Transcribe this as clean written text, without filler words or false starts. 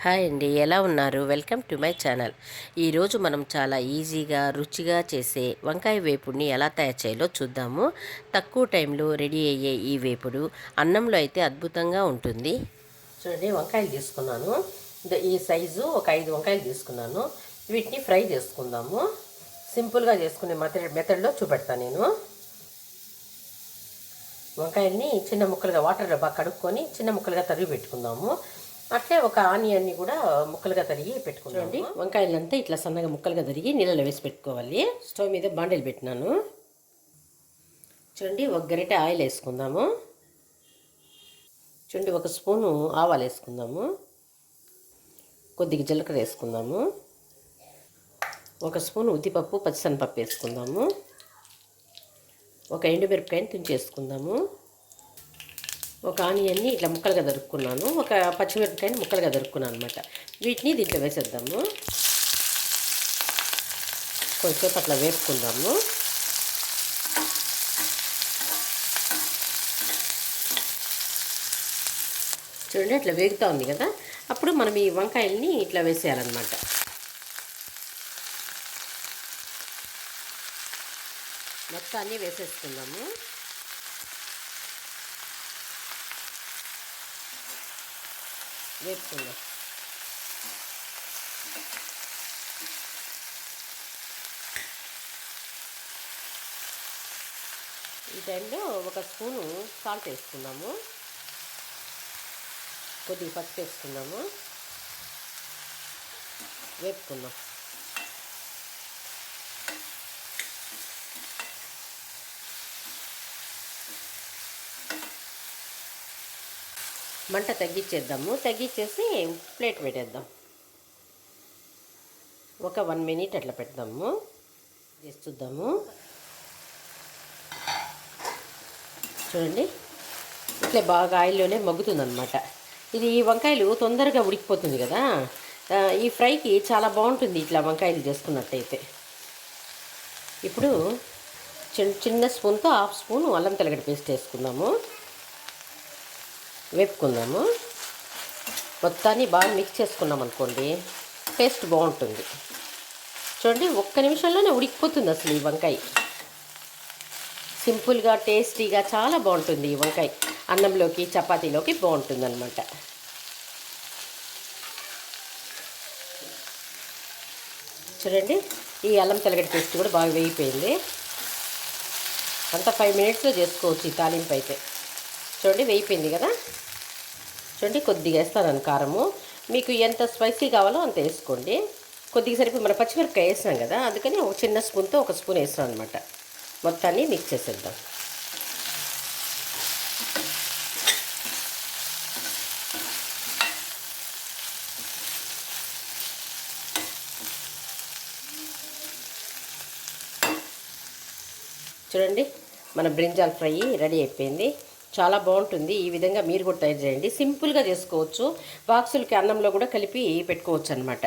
Hi అండి, ఎలా ఉన్నారు? Welcome to my channel. ఈరోజు మనం చాలా ఈజీగా రుచిగా చేసే వంకాయ వేపుడిని ఎలా తయారు చేయాలో చూద్దాము. తక్కువ టైంలో రెడీ అయ్యే ఈ వేపుడు అన్నంలో అయితే అద్భుతంగా ఉంటుంది. చూడండి, వంకాయలు తీసుకున్నాను. ఈ సైజు ఒక 5 వంకాయలు తీసుకున్నాను. వీటిని ఫ్రై చేసుకుందాము. సింపుల్గా చేసుకునే మెథడ్లో చూపెడతాను నేను. వంకాయల్ని చిన్న ముక్కలుగా వాటర్లో బాగా కడుక్కొని చిన్న ముక్కలుగా తరిగి పెట్టుకుందాము. అట్లే ఒక ఆనియన్ని కూడా ముక్కలుగా తరిగి పెట్టుకోండి. వంకాయలంతా ఇట్లా సన్నగా ముక్కలుగా తరిగి నీళ్ళలో వేసి పెట్టుకోవాలి. స్టవ్ మీద బాండీలు పెట్టినాను. చూడండి, ఒక గరిటె ఆయిల్ వేసుకుందాము. చూడండి, ఒక స్పూను ఆవాలు వేసుకుందాము. కొద్దిగా జీలకర్ర వేసుకుందాము. ఒక స్పూను ఉద్దిపప్పు పచ్చిశనగపప్పు వేసుకుందాము. ఒక ఎండుమిరపకాయని తుంచేసుకుందాము. ఒక ఆనియన్ని ఇట్లా ముక్కలుగా దొరుకున్నాను. ఒక పచ్చిమిరపకాయని ముక్కలుగా దొరుకున్నాను అనమాట. వీటిని దీంట్లో వేసేద్దాము. కొంచెం అట్లా వేపుకుందాము. చూడండి, అట్లా వేగుతూ ఉంది కదా. అప్పుడు మనం ఈ వంకాయల్ని ఇట్లా వేసేయాలన్నమాట. మొత్తాన్ని వేసేసుకుందాము. వేపుకుందాం. ఈ టైంలో ఒక స్పూను సాల్ట్ వేసుకుందాము. కొద్దిగా పసుపు వేసుకుందాము. వేపుకుందాం. మంట తగ్గించేద్దాము. తగ్గించేసి ప్లేట్ పెట్టేద్దాం. ఒక 1 మినిట్ అట్లా పెడదాము. చేసి చూద్దాము. చూడండి, ఇట్లా బాగా ఆయిల్లోనే మగ్గుతుందన్నమాట. ఇది వంకాయలు తొందరగా ఉడికిపోతుంది కదా. ఈ ఫ్రైకి చాలా బాగుంటుంది ఇట్లా వంకాయలు చేసుకున్నట్టయితే. ఇప్పుడు చిన్న స్పూన్తో 1/2 స్పూన్ అల్లం తెల్లగడ్డ పేస్ట్ వేసుకుందాము. వేపుకుందాము. మొత్తాన్ని బాగా మిక్స్ చేసుకున్నాం అనుకోండి, టేస్ట్ బాగుంటుంది. చూడండి, 1 నిమిషంలోనే ఉడికిపోతుంది అసలు ఈ వంకాయ. సింపుల్గా టేస్టీగా చాలా బాగుంటుంది ఈ వంకాయ. అన్నంలోకి చపాతీలోకి బాగుంటుంది అన్నమాట. చూడండి, ఈ అల్లం తెల్లగడ్డ పేస్ట్ కూడా బాగా వేగిపోయింది. అంతా 5 మినిట్స్లో చేసుకోవచ్చు ఈ తాలింపు అయితే. చూడండి, వేగిపోయింది కదా. చూడండి, కొద్దిగా వేస్తాను కారము. మీకు ఎంత స్పైసీ కావాలో అంత వేసుకోండి. కొద్దిగా సరిపోయి మన పచ్చిమిరపకాయ వేసినాం కదా, అందుకని ఒక చిన్న స్పూన్తో 1 స్పూన్ వేస్తాను అనమాట. మొత్తాన్ని మిక్స్ చేసేద్దాం. చూడండి, మన బ్రింజాల్ ఫ్రై రెడీ అయిపోయింది. చాలా బాగుంటుంది. ఈ విధంగా మీరు కూడా తయారు చేయండి. సింపుల్గా చేసుకోవచ్చు. బాక్సులకి అన్నంలో కూడా కలిపి పెట్టుకోవచ్చు అనమాట.